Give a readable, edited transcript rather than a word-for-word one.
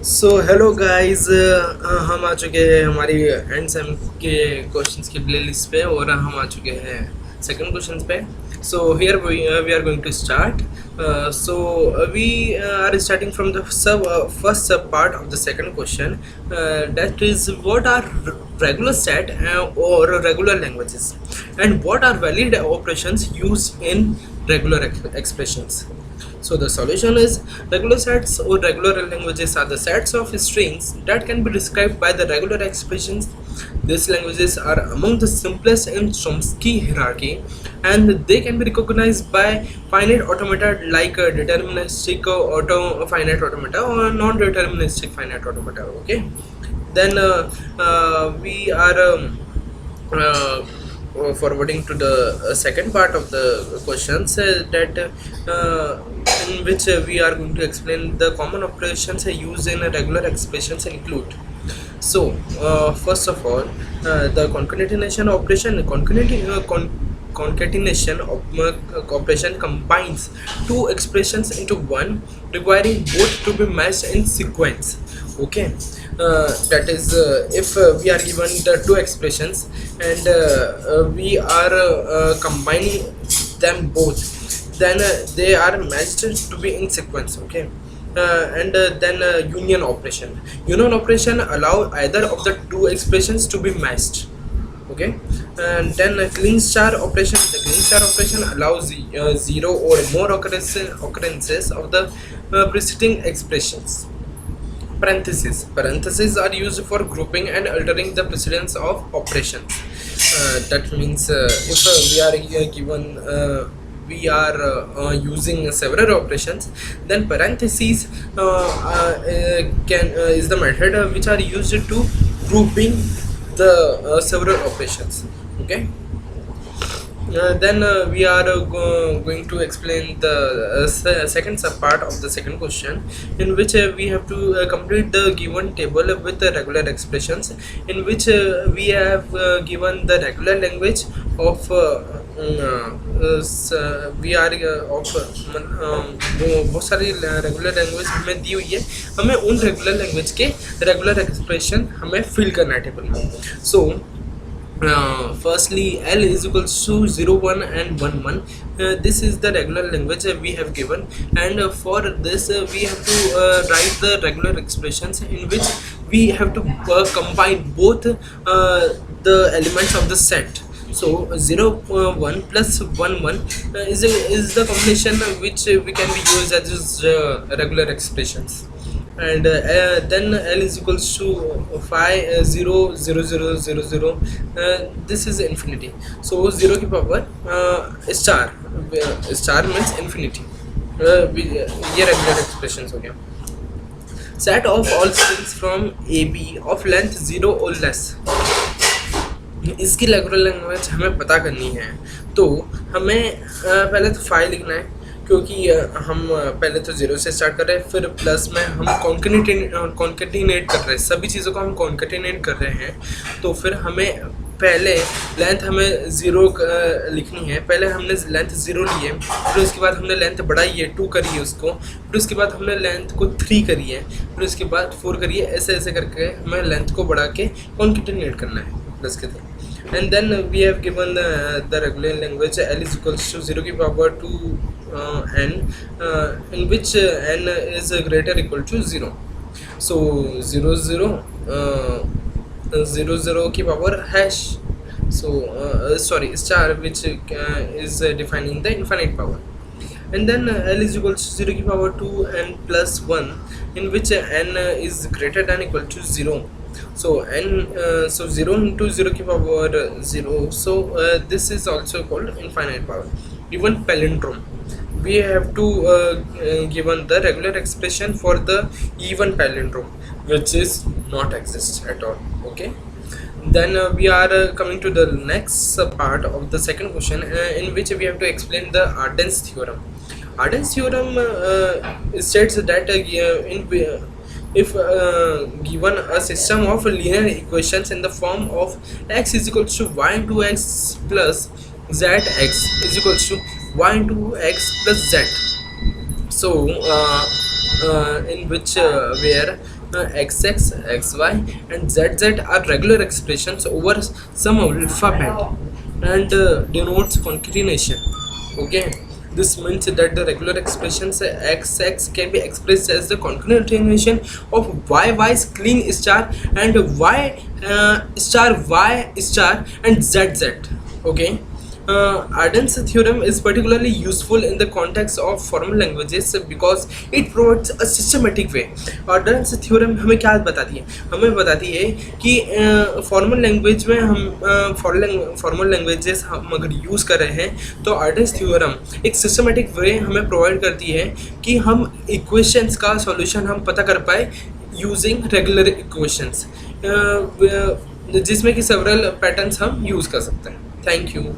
So hello guys, हम आ चुके हैं हमारी एंड सेम के क्वेश्चंस की प्लेलिस्ट पे और हम आ चुके हैं सेकंड क्वेश्चंस पे. So here we are going to start. So we are starting from the first sub part of the second question, that is what are regular set or regular languages and what are valid operations used in regular expressions. So the solution is regular sets or regular languages are the sets of strings that can be described by the regular expressions. These languages are among the simplest in Chomsky hierarchy, and they can be recognized by finite automata like deterministic finite automata or non-deterministic finite automata. Okay, then we are forwarding to the second part of the questions, that in which we are going to explain the common operations used in regular expressions include. So first of all, the concatenation operation. Concatenation operation combines two expressions into one, requiring both to be matched in sequence. Okay, that is, if we are given the two expressions and we are combining them both, then they are matched to be in sequence. Okay, and then union operation allow either of the two expressions to be matched. Okay, and then a clean star operation. The clean star operation allows zero or more occurrences of the preceding expressions. Parentheses are used for grouping and altering the precedence of operations. That means, if we are given we are using several operations, then parentheses can is the method which are used to grouping the several operations. Okay, then we are going to explain the second sub part of the second question, in which we have to complete the given table with the regular expressions, in which we have given the regular language of we are of बहुत सारी regular language हमें दी हुई है. हमें उन regular language के regular expression हमें fill करना है टेबल में. सो firstly, L is equals to 0 1 and 1 1. This is the regular language we have given, and for this we have to write the regular expressions in which we have to combine both the elements of the set. So 0 1 plus 1 1 is the combination which we can be used as regular expressions. And then L is equals to 5 0 0 0 0 0. This is infinity. So 0 की power star means infinity. ये regular expressions हो गया. Set of all strings from AB of length 0 or less. इसकी regular language हमें पता करनी है, तो हमें पहले तो फाइल लिखना है, क्योंकि हम पहले तो जीरो से स्टार्ट कर रहे हैं, फिर प्लस में हम कॉन्केटिनेट कर रहे हैं, सभी चीज़ों को हम कॉन्केटिनेट कर रहे हैं. तो फिर हमें पहले लेंथ हमें ज़ीरो लिखनी है. पहले हमने लेंथ ज़ीरो ली है, फिर उसके बाद हमने लेंथ बढ़ाई है 2 करी है उसको, फिर उसके बाद हमने लेंथ को 3 करी है, फिर उसके बाद 4 करी है. ऐसे ऐसे करके हमें लेंथ को बढ़ा के कॉन्केटिनेट करना है प्लस के तरफ. And then we have given the regular language L is equals to 0 की power 2 n, in which n is greater equal to 0. So 0 0 0 0 की power hash. So sorry, star, which is defining the infinite power. And then L is equals to 0 की power 2 n plus 1, in which n is greater than equal to 0. So n so 0 into 0 की power 0. So this is also called infinite power. Even palindrome, we have to given the regular expression for the even palindrome, which is not exist at all. Okay, then we are coming to the next part of the second question, in which we have to explain the Arden's theorem. Arden's theorem states that if given a system of linear equations in the form of x is equal to y into x plus zx is equal to y into x plus z. So in which where xx, xy, and zz are regular expressions over some alphabet and denotes concatenation. Okay, this means that the regular expressions xx can be expressed as the concatenation of yy clean star and y star y star and zz. Okay. Arden's theorem is particularly useful in the context of formal languages because it provides a systematic way. Arden's theorem हमें क्या बताती है? हमें बताती है कि formal language में हम फॉर्मल लैंग्वेजेस हम अगर यूज़ कर रहे हैं तो आर्डेंस थ्योरम एक सिस्टमेटिक वे हमें प्रोवाइड करती है कि हम इक्वेशंस का सॉल्यूशन हम पता कर पाए यूजिंग रेगुलर इक्वेशंस, जिसमें कि सेवरल पैटर्न्स हम यूज़ कर सकते हैं. Thank you.